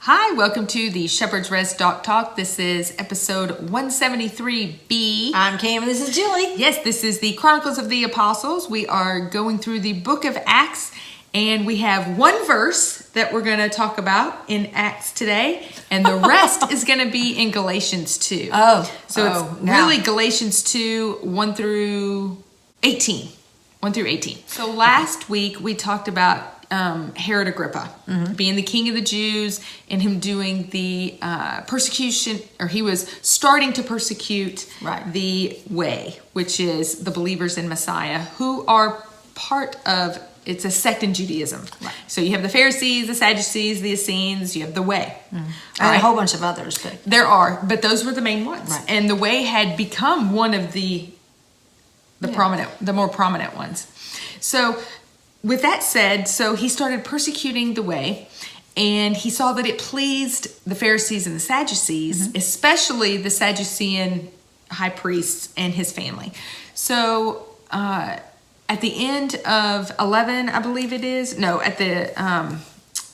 Hi, welcome to the Shepherd's Rest Doc Talk. This is episode 173B. I'm Cam and this is Julie. Yes, this is the Chronicles of the Apostles. We are going through the book of Acts, and we have one verse that we're going to talk about in Acts today, and the rest is going to be in Galatians 2. So it's really Galatians 2, 1 through 18. 1 through 18. So last week we talked about Herod Agrippa being the king of the Jews and him doing the persecution, or he was starting to persecute the way, which is the believers in Messiah, who are part of, it's a sect in Judaism. Right. So you have the Pharisees, the Sadducees, the Essenes, you have the way. And a whole bunch of others. But there are, but those were the main ones. Right. And the way had become one of the more prominent ones. So with that said, so he started persecuting the way, and he saw that it pleased the Pharisees and the Sadducees, especially the Sadducean high priests and his family. So at the end of 11, I believe it is, at the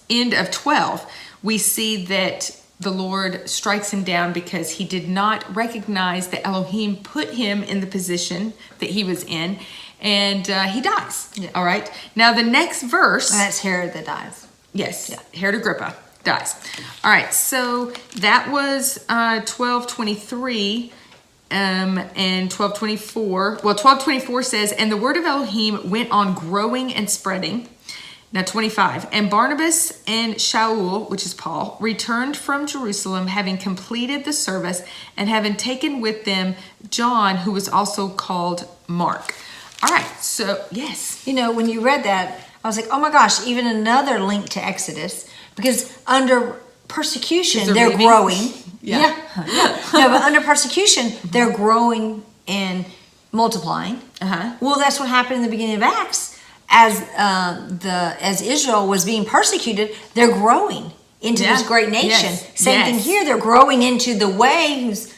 end of 12, we see that the Lord strikes him down because he did not recognize that Elohim put him in the position that he was in, and he dies. Yeah. All right. Now the next verse. And that's Herod that dies. Yes. Yeah. Herod Agrippa dies. All right. So that was 12:23 and 12:24. Well, 12:24 says, and the word of Elohim went on growing and spreading. Now 25, and Barnabas and Shaul, which is Paul, returned from Jerusalem, having completed the service and having taken with them John, who was also called Mark. All right, so yes. You know, when you read that, I was like, oh my gosh, even another link to Exodus, because under persecution, they're growing. Yeah. No, but under persecution, they're growing and multiplying. Well, that's what happened in the beginning of Acts. As Israel was being persecuted, they're growing into this great nation. Same thing here, they're growing into the way who's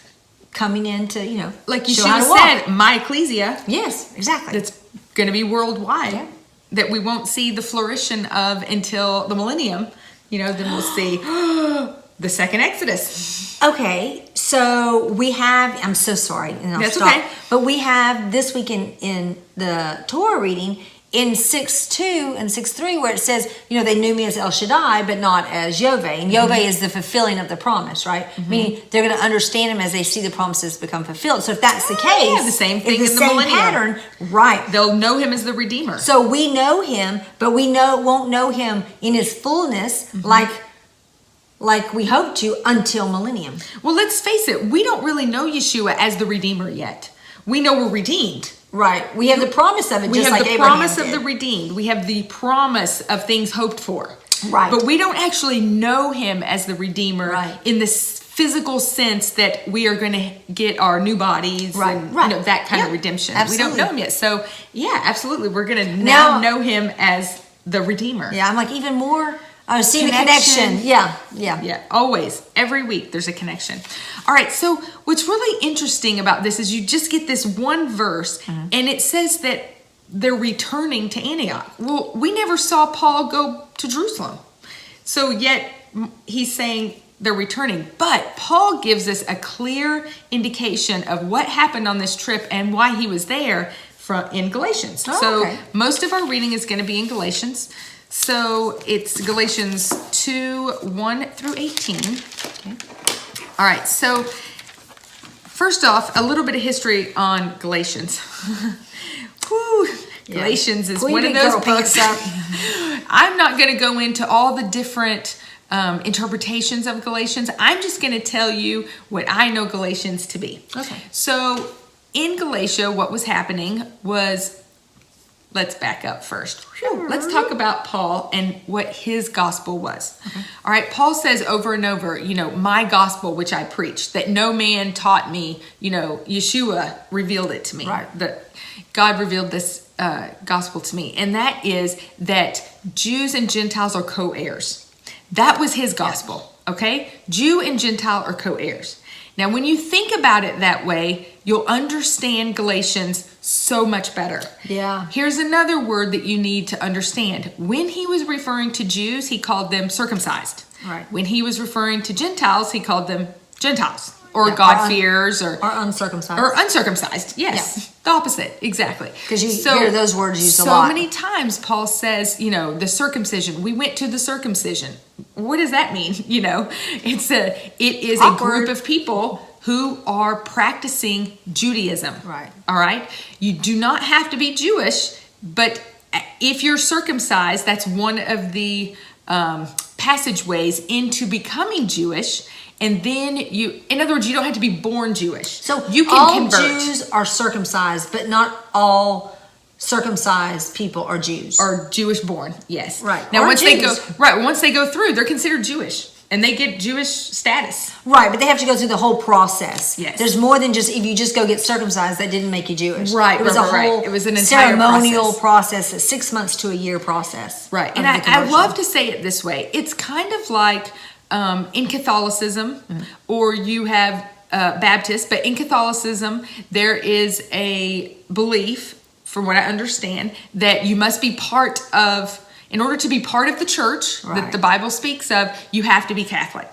coming into, like Yeshua said, my ecclesia. Yes, exactly. That's going to be worldwide, that we won't see the flourishing of until the millennium. Then we'll see the second Exodus. Okay, so we have, I'm so sorry, and I'll stop. Okay. But we have this week in the Torah reading, in 6:2 and 6:3, where it says, they knew me as El Shaddai, but not as Yoveh. And Yoveh is the fulfilling of the promise, right? Meaning they're going to understand him as they see the promises become fulfilled. So if that's the case, the same thing in the same millennium pattern, right? They'll know him as the Redeemer. So we know him, but we won't know him in his fullness, like we hope to, until millennium. Well, let's face it, we don't really know Yeshua as the Redeemer yet. We know we're redeemed. Right. We have the promise of it, just like Abraham did. We have the promise of the redeemed. We have the promise of things hoped for. Right. But we don't actually know him as the Redeemer in this physical sense that we are going to get our new bodies and that kind of redemption. Absolutely. We don't know him yet. So, absolutely. We're going to now know him as the Redeemer. Yeah, I'm like, even more... I see the connection. Yeah. Always. Every week there's a connection. All right. So what's really interesting about this is you just get this one verse and it says that they're returning to Antioch. Well, we never saw Paul go to Jerusalem. So yet he's saying they're returning. But Paul gives us a clear indication of what happened on this trip and why he was there in Galatians. So most of our reading is going to be in Galatians. So it's Galatians 2, 1 through 18. Okay. All right. So first off, a little bit of history on Galatians. Galatians is one of those books. I'm not going to go into all the different interpretations of Galatians. I'm just going to tell you what I know Galatians to be. Okay. So in Galatia, what was happening was... Let's back up first. Let's talk about Paul and what his gospel was. All right. Paul says over and over, my gospel, which I preached, that no man taught me, Yeshua revealed it to me. Right. That God revealed this gospel to me. And that is that Jews and Gentiles are co-heirs. That was his gospel. Okay. Jew and Gentile are co-heirs. Now, when you think about it that way, you'll understand Galatians so much better. Yeah. Here's another word that you need to understand. When he was referring to Jews, he called them circumcised. Right. When he was referring to Gentiles, he called them Gentiles or God-fearers or uncircumcised. Or uncircumcised, yes. Yeah. The opposite, exactly. Because you hear those words used a lot. So many times Paul says, the circumcision. We went to the circumcision. What does that mean? It is a group of people who are practicing Judaism. Right. All right? You do not have to be Jewish, but if you're circumcised, that's one of the passageways into becoming Jewish. And then in other words, you don't have to be born Jewish. So you can all convert. Jews are circumcised, but not all circumcised people are Jews. Are Jewish born, yes. Right. Now or once Jews. once they go through, they're considered Jewish. And they get Jewish status. Right, but they have to go through the whole process. Yes. There's more than just if you just go get circumcised, that didn't make you Jewish. Right, it was a whole It was an entire ceremonial process, a 6 months to a year process. Right, and I love to say it this way. It's kind of like in Catholicism, or you have Baptists, but in Catholicism, there is a belief, from what I understand, that you must be part of, in order to be part of the church that the Bible speaks of, you have to be Catholic.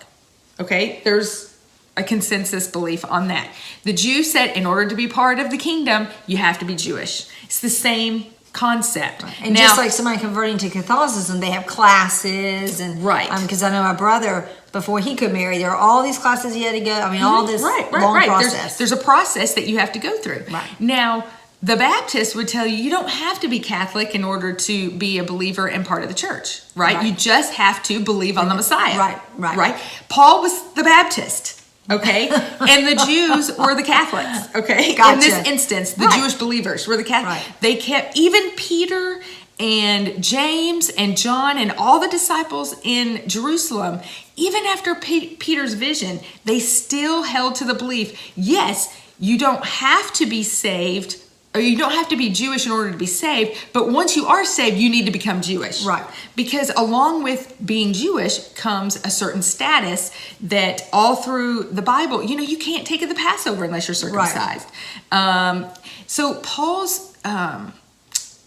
Okay? There's a consensus belief on that. The Jews said, in order to be part of the kingdom, you have to be Jewish. It's the same concept. Right. And just like somebody converting to Catholicism, they have classes and because I know my brother, before he could marry, there are all these classes he had to go. I mean, all this long process. There's a process that you have to go through. Right. Now, the Baptists would tell you don't have to be Catholic in order to be a believer and part of the church, right? You just have to believe on the Messiah. Right. Paul was the Baptist. Okay, and the Jews were the Catholics. Okay, gotcha. In this instance, the Jewish believers were the Catholics. They kept, even Peter and James and John and all the disciples in Jerusalem, even after Peter's vision, they still held to the belief, yes, you don't have to be saved, or you don't have to be Jewish in order to be saved, but once you are saved, you need to become Jewish. Right. Because along with being Jewish comes a certain status that all through the Bible, you can't take the Passover unless you're circumcised. Right. So Paul's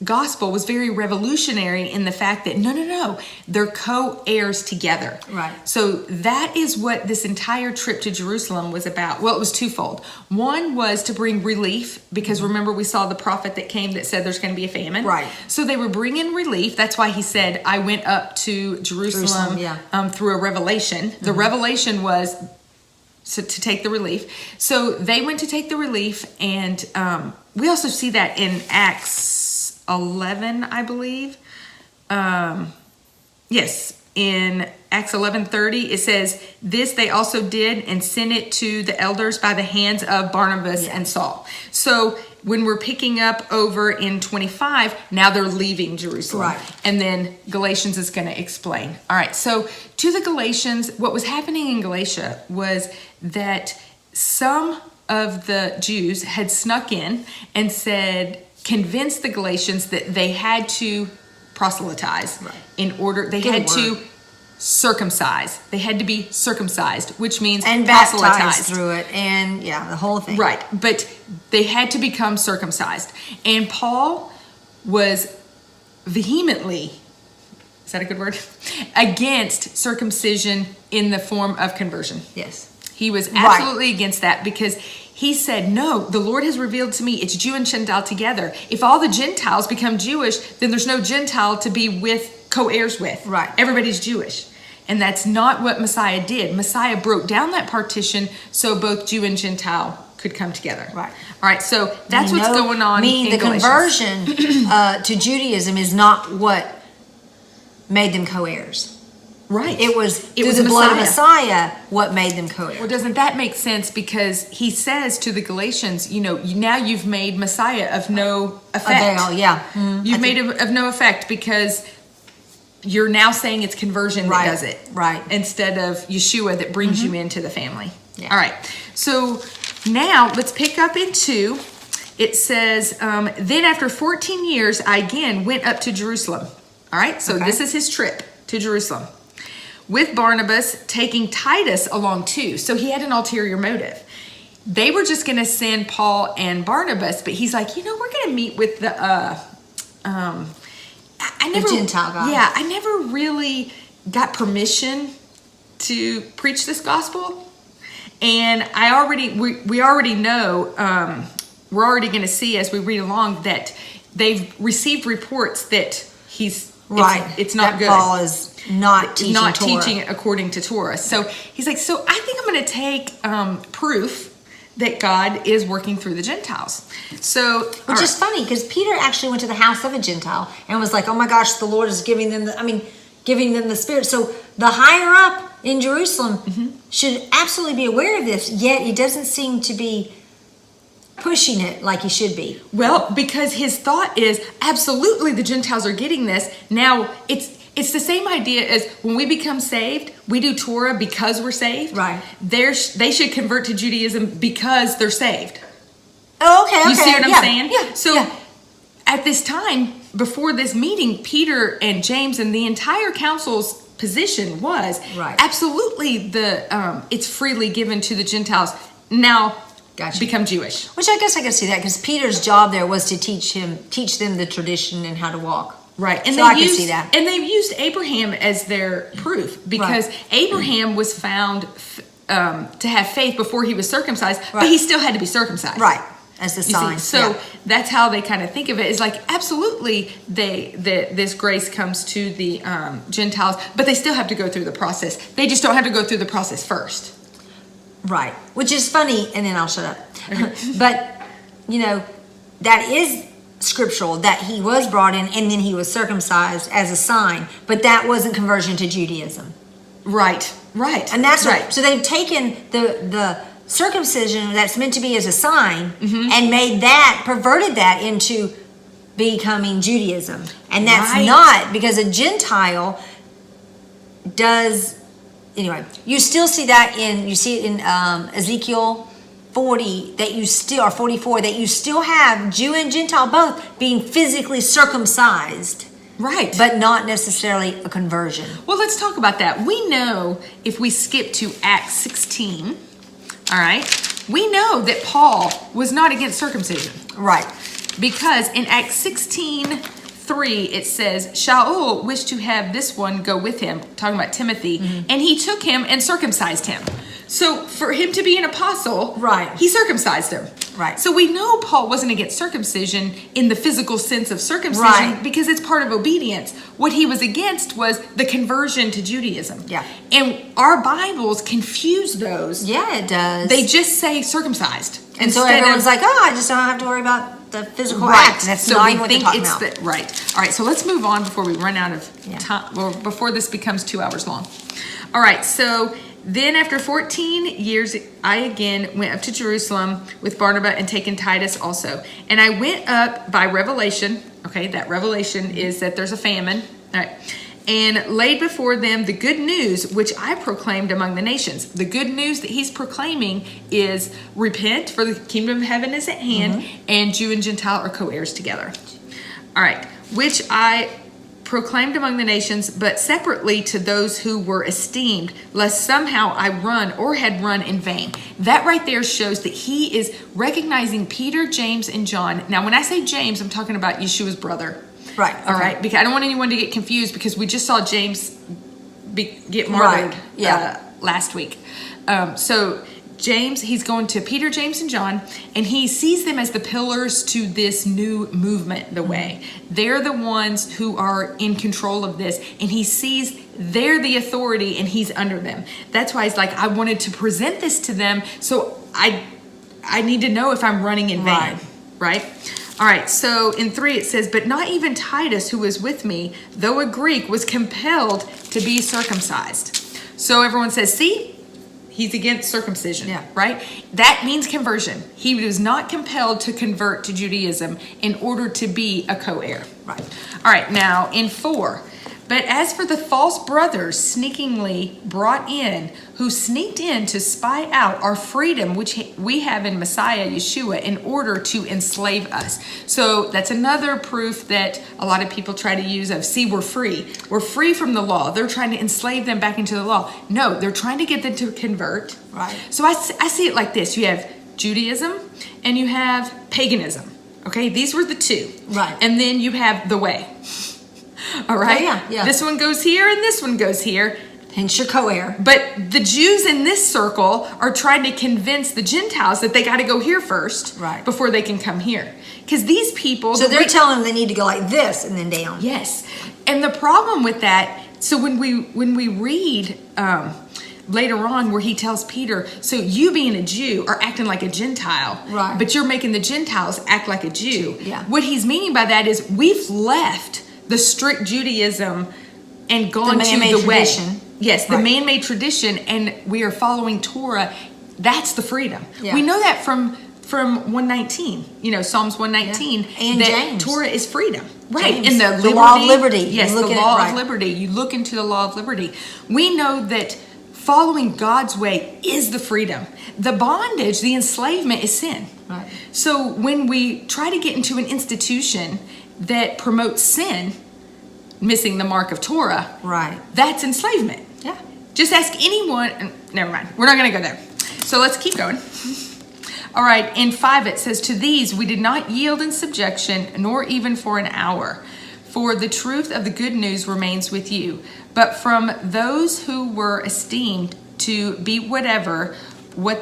gospel was very revolutionary in the fact that no, they're co-heirs together. Right. So that is what this entire trip to Jerusalem was about. Well, it was twofold. One was to bring relief, because remember we saw the prophet that came that said there's going to be a famine. Right. So they were bringing relief. That's why he said, I went up to Jerusalem through a revelation. The revelation was to take the relief. So they went to take the relief, and we also see that in Acts 11, I believe. Yes, in Acts 11:30, it says, this they also did and sent it to the elders by the hands of Barnabas and Saul. So when we're picking up over in 25, now they're leaving Jerusalem. Right. And then Galatians is going to explain. All right, so to the Galatians, what was happening in Galatia was that some of the Jews had snuck in and convinced the Galatians that they had to proselytize in order, they had to circumcise. They had to be circumcised, which means and baptized through it, and the whole thing. Right, but they had to become circumcised. And Paul was vehemently, is that a good word? Against circumcision in the form of conversion. Yes. He was absolutely against that, because he said, no, the Lord has revealed to me it's Jew and Gentile together. If all the Gentiles become Jewish, then there's no Gentile to be co-heirs with. Right. Everybody's Jewish. And that's not what Messiah did. Messiah broke down that partition so both Jew and Gentile could come together. Right. All right, so that's what's going on in the Galatians. Conversion to Judaism is not what made them co-heirs. Right. It was through the blood of Messiah what made them co-heirs. Well, doesn't that make sense? Because he says to the Galatians, now you've made Messiah of no effect. You've made it of no effect, because you're now saying it's conversion that does it. Right. Instead of Yeshua that brings you into the family. Yeah. All right. So now let's pick up in 2. It says, then after 14 years, I again went up to Jerusalem. All right. So this is his trip to Jerusalem. with Barnabas, taking Titus along too. So he had an ulterior motive. They were just going to send Paul and Barnabas, but he's like, we're going to meet with the Gentile guys. Yeah, I never really got permission to preach this gospel. And we already know, we're already going to see as we read along that they've received reports that he's right. It's not that good. Paul is not teaching according to Torah. So he's like, so I think I'm going to take proof that God is working through the Gentiles. So, which is funny because Peter actually went to the house of a Gentile and was like, "Oh my gosh, the Lord is giving them the Spirit." So the higher up in Jerusalem should absolutely be aware of this. Yet he doesn't seem to be pushing it like he should be. Well, because his thought is absolutely the Gentiles are getting this. Now it's the same idea as when we become saved, we do Torah because we're saved. Right. They should convert to Judaism because they're saved. Oh, okay. You see what I'm saying? Yeah. So at this time, before this meeting, Peter and James and the entire council's position was absolutely it's freely given to the Gentiles. Now become Jewish. Which I guess I can see that because Peter's job there was to teach them the tradition and how to walk. Right, and so I can see that. And they've used Abraham as their proof because Abraham was found to have faith before he was circumcised, but he still had to be circumcised. Right, as the sign. So that's how they kind of think of it. Is like absolutely this grace comes to the Gentiles, but they still have to go through the process. They just don't have to go through the process first. Right, which is funny, and then I'll shut up. But that is scriptural that he was brought in and then he was circumcised as a sign, but that wasn't conversion to Judaism. Right. And that's right. So they've taken the circumcision that's meant to be as a sign and perverted that into becoming Judaism. And that's not, because a Gentile does, anyway, you still see that you see it in Ezekiel 40 that you still, or 44, that you still have Jew and Gentile both being physically circumcised. Right. But not necessarily a conversion. Well, let's talk about that. We know if we skip to Acts 16, all right, we know that Paul was not against circumcision. Right. Because in Acts 16:3, it says, Shaul wished to have this one go with him, talking about Timothy, and he took him and circumcised him. So for him to be an apostle, he circumcised him. Right. So we know Paul wasn't against circumcision in the physical sense of circumcision because it's part of obedience. What he was against was the conversion to Judaism. Yeah. And our Bibles confuse those. Yeah, it does. They just say circumcised. And so everyone's like, I just don't have to worry about the physical act. That's so not even what they're talking about. Right. All right, so let's move on before we run out of time, or before this becomes 2 hours long. All right, so then after 14 years, I again went up to Jerusalem with Barnabas and taken Titus also. And I went up by revelation. Okay, that revelation is that there's a famine. All right. And laid before them the good news which I proclaimed among the nations. The good news that he's proclaiming is repent, for the kingdom of heaven is at hand, and Jew and Gentile are co-heirs together. All right. Which I proclaimed among the nations, but separately to those who were esteemed, lest somehow I run or had run in vain. That right there shows that he is recognizing Peter, James, and John. Now, when I say James, I'm talking about Yeshua's brother. Right. Okay. All right. Because I don't want anyone to get confused, because we just saw James get martyred last week. So James, he's going to Peter, James, and John, and he sees them as the pillars to this new movement, the way. They're the ones who are in control of this, and he sees they're the authority and he's under them. That's why he's like, I wanted to present this to them, so I need to know if I'm running in vain. Right? All right, so in 3 it says, but not even Titus, who was with me, though a Greek, was compelled to be circumcised. So everyone says, see? He's against circumcision, right? That means conversion. He was not compelled to convert to Judaism in order to be a co-heir. Right. All right, now in 4, But as for the false brothers sneakingly brought in, who sneaked in to spy out our freedom, which we have in Messiah Yeshua, in order to enslave us. So that's another proof that a lot of people try to use of, see, we're free. We're free from the law. They're trying to enslave them back into the law. No, they're trying to get them to convert. Right. So I see it like this. You have Judaism and you have paganism. Okay, these were the two. Right. And then you have the way. All right? Yeah. This one goes here and this one goes here. Hence your co-heir. But the Jews in this circle are trying to convince the Gentiles that they got to go here first, right, before they can come here. Because these people... So they're telling them they need to go like this and then down. Yes. And the problem with that, so when we read... later on where he tells Peter, so you being a Jew are acting like a Gentile, right, but you're making the Gentiles act like a Jew. Yeah. What he's meaning by that is we've left the strict Judaism and gone to the way. Yes, the man-made tradition, and we are following Torah. That's the freedom. Yeah. We know that from 119, Psalms 119, and that James. Torah is freedom. Right, James, and the law of liberty. Yes, the law of liberty. You look into the law of liberty. We know that following God's way is the freedom. The bondage, the enslavement is sin. Right. So when we try to get into an institution that promotes sin, missing the mark of Torah, right, that's enslavement. Yeah. Just ask anyone. Never mind. We're not going to go there. So let's keep going. All right. In 5, it says, to these we did not yield in subjection, nor even for an hour. For the truth of the good news remains with you. But from those who were esteemed to be what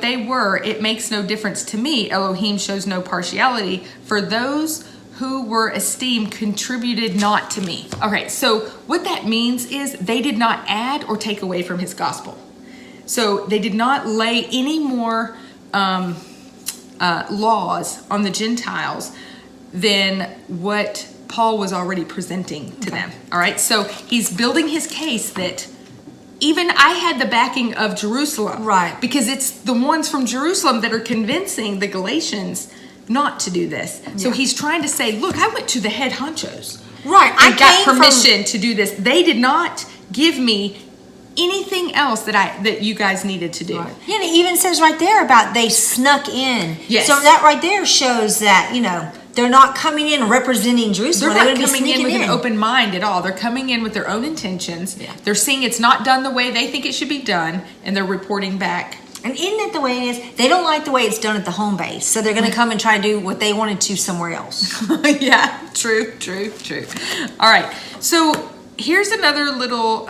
they were, it makes no difference to me. Elohim shows no partiality. For those who were esteemed contributed not to me. Okay, so what that means is they did not add or take away from his gospel. So they did not lay any more laws on the Gentiles than what Paul was already presenting to them. All right, so he's building his case that even I had the backing of Jerusalem. Right. Because it's the ones from Jerusalem that are convincing the Galatians not to do this. Yeah. So he's trying to say, look, I went to the head honchos. Right. I got permission to do this. They did not give me anything else that you guys needed to do. Right. Yeah, and it even says right there about they snuck in. Yes. So that right there shows that, they're not coming in representing Jerusalem. They're not coming in with an open mind at all. They're coming in with their own intentions. Yeah. They're seeing it's not done the way they think it should be done, and they're reporting back. And isn't that the way it is? They don't like the way it's done at the home base, so they're going to come and try to do what they wanted to somewhere else. Yeah, true. All right, so here's another little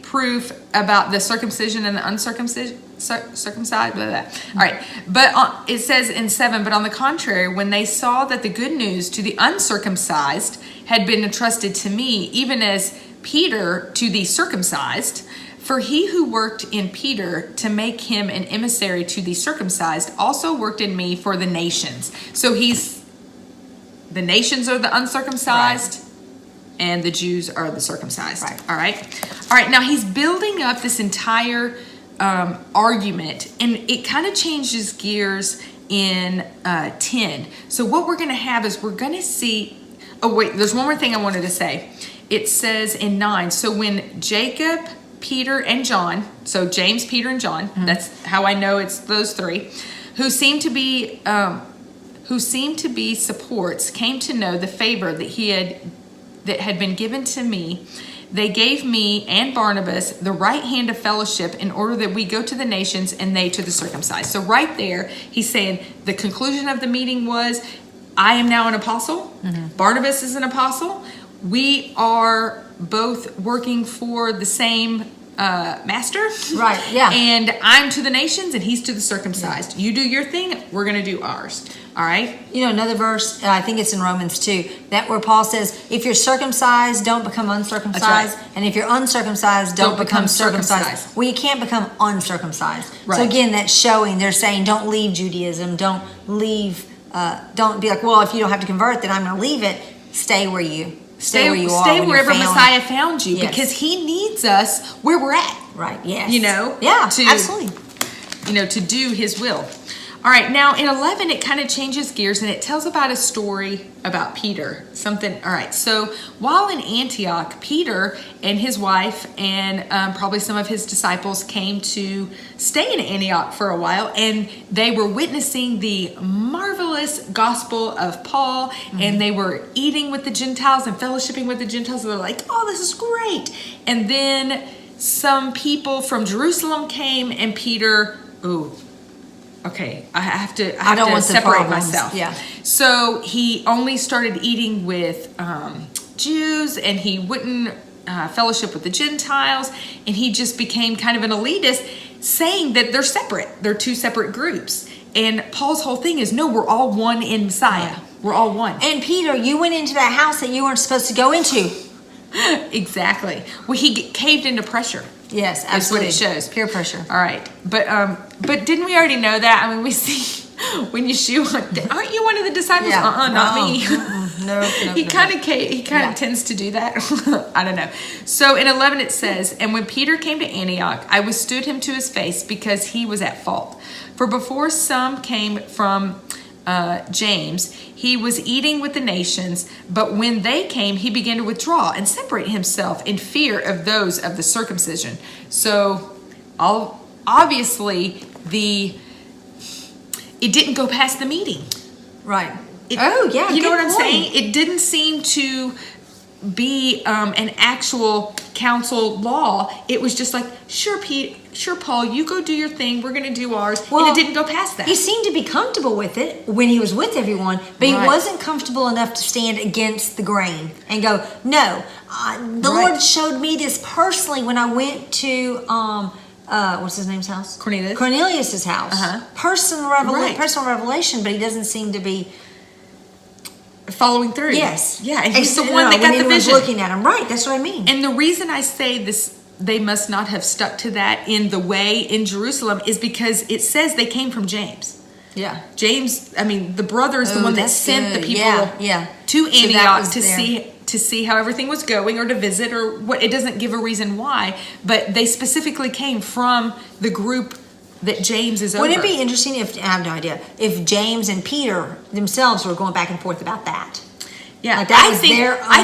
proof about the circumcision and the uncircumcision. Circumcised, blah, blah, blah. All right, but it says in 7, but on the contrary, when they saw that the good news to the uncircumcised had been entrusted to me, even as Peter to the circumcised, for he who worked in Peter to make him an emissary to the circumcised also worked in me for the nations. So the nations are the uncircumcised, right, and the Jews are the circumcised. Right. All right, now he's building up this entire argument, and it kind of changes gears in 10. So what we're going to have is we're going to see, there's one more thing I wanted to say. It says in 9, so when Jacob, Peter, and John, so James, Peter, and John, that's how I know it's those three, who seem to be supports, came to know the favor that had been given to me. They gave me and Barnabas the right hand of fellowship in order that we go to the nations and they to the circumcised. So right there, he's saying the conclusion of the meeting was, I am now an apostle. Mm-hmm. Barnabas is an apostle. We are both working for the same master. Right, yeah. And I'm to the nations and he's to the circumcised. Yeah. You do your thing, we're going to do ours. All right. Another verse, I think it's in Romans 2, that where Paul says, if you're circumcised, don't become uncircumcised. Right. And if you're uncircumcised, don't become circumcised. Well, you can't become uncircumcised. Right. So again, that's showing, they're saying, don't leave Judaism. Don't leave, don't be like, well, if you don't have to convert, then I'm going to leave it. Stay where you are. Stay wherever Messiah found you, yes, because he needs us where we're at. Right, yes. Yeah, absolutely. To do his will. All right, now in 11, it kind of changes gears and it tells about a story about Peter. All right, so while in Antioch, Peter and his wife and probably some of his disciples came to stay in Antioch for a while, and they were witnessing the marvelous gospel of Paul, and they were eating with the Gentiles and fellowshipping with the Gentiles. And they're like, oh, this is great. And then some people from Jerusalem came, and Peter, okay, I have to separate myself. Yeah. So he only started eating with Jews, and he wouldn't fellowship with the Gentiles, and he just became kind of an elitist, saying that they're separate. They're two separate groups. And Paul's whole thing is, no, we're all one in Messiah. Yeah. We're all one. And Peter, you went into that house that you weren't supposed to go into. Exactly. Well, he caved into pressure. Yes, absolutely. That's what it shows. Peer pressure. All right. But didn't we already know that? I mean, we see when Yeshua, aren't you one of the disciples? Yeah. Not me. No. He kind of tends to do that. I don't know. So in 11 it says, and when Peter came to Antioch, I withstood him to his face because he was at fault. For before some came from James, he was eating with the nations, but when they came, he began to withdraw and separate himself in fear of those of the circumcision. So obviously it didn't go past the meeting. Right. You know what I'm saying? It didn't seem to be an actual council law. It was just like, sure, Paul, you go do your thing. We're going to do ours. And it didn't go past that. He seemed to be comfortable with it when he was with everyone, but he wasn't comfortable enough to stand against the grain and go, no, the Lord showed me this personally when I went to, what's his name's house? Cornelius's house. Personal revelation, but he doesn't seem to be following through. Yes. Yeah, and he's the one that got the vision. Looking at him. Right, that's what I mean. And the reason I say this, they must not have stuck to that in the way in Jerusalem, is because it says they came from James. Yeah. James, I mean, the brother is the one that sent the people to Antioch to see how everything was going, or to visit, or what. It doesn't give a reason why, but they specifically came from the group that James is over. Wouldn't it be interesting I have no idea, if James and Peter themselves were going back and forth about that? Yeah, like I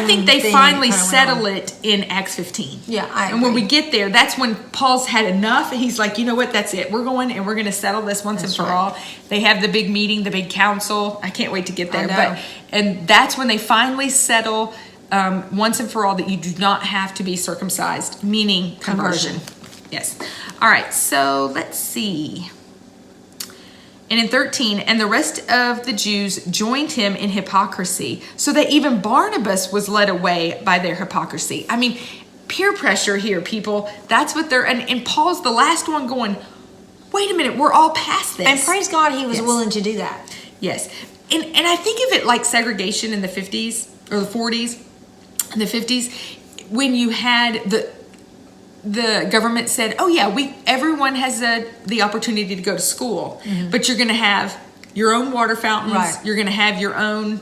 think they finally settle it in Acts 15. Yeah, and when we get there, that's when Paul's had enough. He's like, you know what, that's it. We're going and we're going to settle this once and for all. They have the big meeting, the big council. I can't wait to get there. And that's when they finally settle once and for all that you do not have to be circumcised, meaning conversion. Yes. All right, so let's see. And in 13, and the rest of the Jews joined him in hypocrisy, so that even Barnabas was led away by their hypocrisy. I mean, peer pressure here, people. That's what they're, and Paul's the last one going, wait a minute, we're all past this. And praise God he was willing to do that. Yes. And I think of it like segregation in the 50s, or the 40s, and the 50s, when you had the government said, oh yeah, everyone has the opportunity to go to school, but you're going to have your own water fountains, you're going to have your own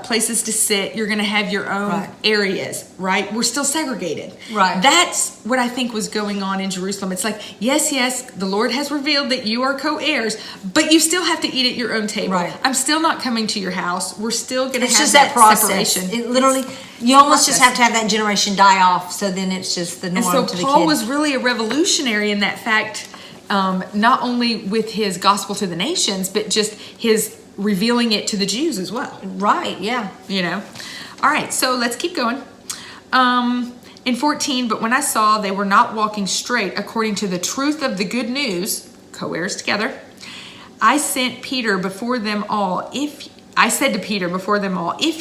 places to sit, you're going to have your own areas, right? We're still segregated. Right. That's what I think was going on in Jerusalem. It's like, yes, the Lord has revealed that you are co-heirs, but you still have to eat at your own table. Right. I'm still not coming to your house. We're still going to have just that process. separation. It literally, you almost just have to have that generation die off, so then it's just the norm to the kid. And so Paul was really a revolutionary in that fact, not only with his gospel to the nations, but just his revealing it to the Jews as well. Right, yeah. You know? All right, so let's keep going. In 14, but when I saw they were not walking straight according to the truth of the good news, co-heirs together, I said to Peter before them all, if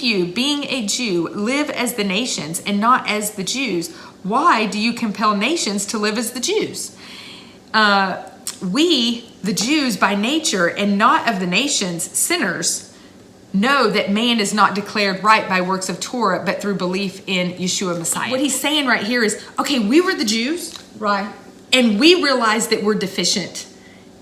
you, being a Jew, live as the nations and not as the Jews, why do you compel nations to live as the Jews? We, the Jews by nature and not of the nations, sinners, know that man is not declared right by works of Torah, but through belief in Yeshua Messiah. What he's saying right here is, okay, we were the Jews. Right. And we realize that we're deficient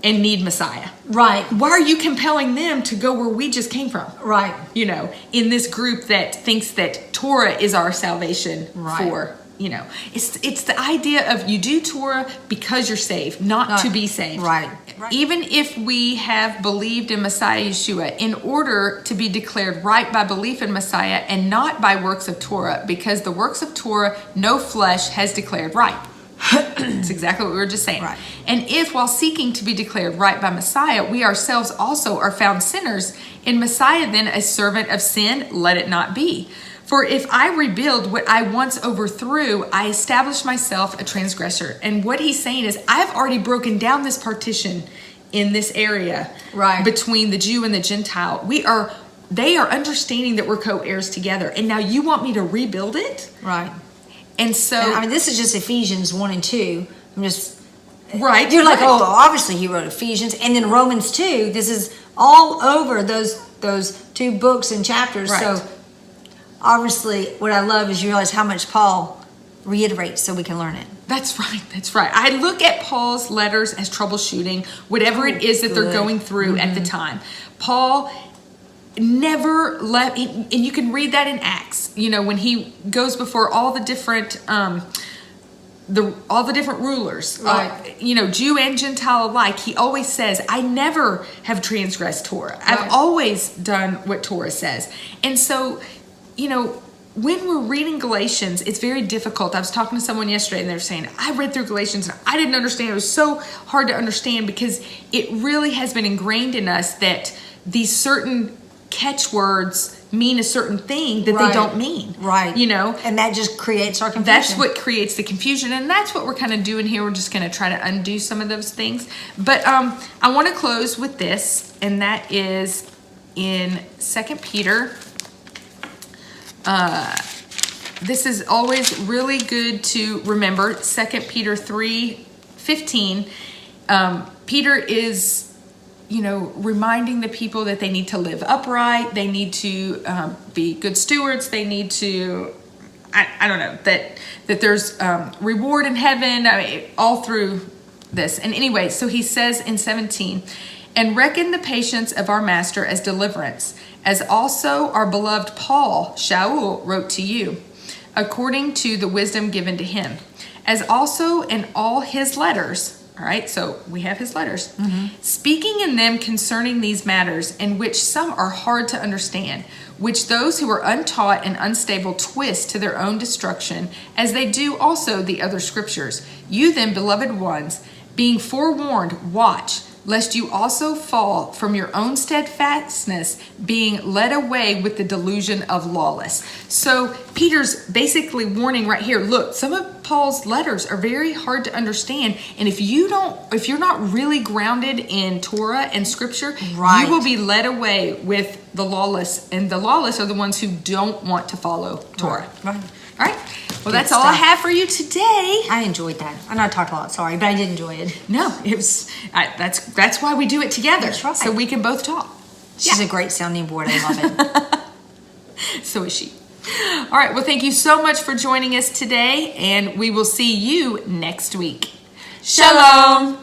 and need Messiah. Right. Why are you compelling them to go where we just came from? Right. You know, in this group that thinks that Torah is our salvation for it's the idea of you do Torah because you're saved, not to be saved. Right. Even if we have believed in Messiah Yeshua, in order to be declared right by belief in Messiah and not by works of Torah, because the works of Torah, no flesh has declared right. That's exactly what we were just saying. Right. And if while seeking to be declared right by Messiah, we ourselves also are found sinners, in Messiah then a servant of sin, let it not be. For if I rebuild what I once overthrew, I establish myself a transgressor. And what he's saying is, I've already broken down this partition in this area between the Jew and the Gentile. They are understanding that we're co-heirs together. And now you want me to rebuild it? Right. And so, this is just Ephesians 1 and 2. I'm just right. You're like, oh, obviously he wrote Ephesians, and then Romans 2. This is all over those two books and chapters. Right. So obviously, what I love is you realize how much Paul reiterates, so we can learn it. That's right. That's right. I look at Paul's letters as troubleshooting whatever it is that they're going through at the time. Paul never left, and you can read that in Acts, when he goes before all the different rulers, Jew and Gentile alike. He always says, I never have transgressed Torah. I've always done what Torah says. And so, when we're reading Galatians, it's very difficult. I was talking to someone yesterday and they were saying, I read through Galatians and I didn't understand. It was so hard to understand because it really has been ingrained in us that these certain catchwords mean a certain thing that they don't mean. Right. And that just creates our confusion. That's what creates the confusion. And that's what we're kind of doing here. We're just going to try to undo some of those things. But I want to close with this, and that is in 2 Peter. This is always really good to remember. 2 Peter 3:15. Peter is reminding the people that they need to live upright. They need to be good stewards. They need to, I don't know, that there's reward in heaven. All through this. And anyway, so he says in 17, and reckon the patience of our master as deliverance, as also our beloved Paul, Shaul, wrote to you, according to the wisdom given to him, as also in all his letters. All right, so we have his letters. Speaking in them concerning these matters, in which some are hard to understand, which those who are untaught and unstable twist to their own destruction, as they do also the other scriptures. You then, beloved ones, being forewarned, watch, lest you also fall from your own steadfastness, being led away with the delusion of lawless. So Peter's basically warning right here, look, some of Paul's letters are very hard to understand. And if you're not really grounded in Torah and scripture, you will be led away with the lawless. And the lawless are the ones who don't want to follow Torah. Right. All right. Well, that's all I have for you today. I enjoyed that. I know I talked a lot, sorry, but I did enjoy it. No, it was. That's why we do it together. That's right. So we can both talk. She's a great sounding board. I love it. So is she. All right. Well, thank you so much for joining us today, and we will see you next week. Shalom.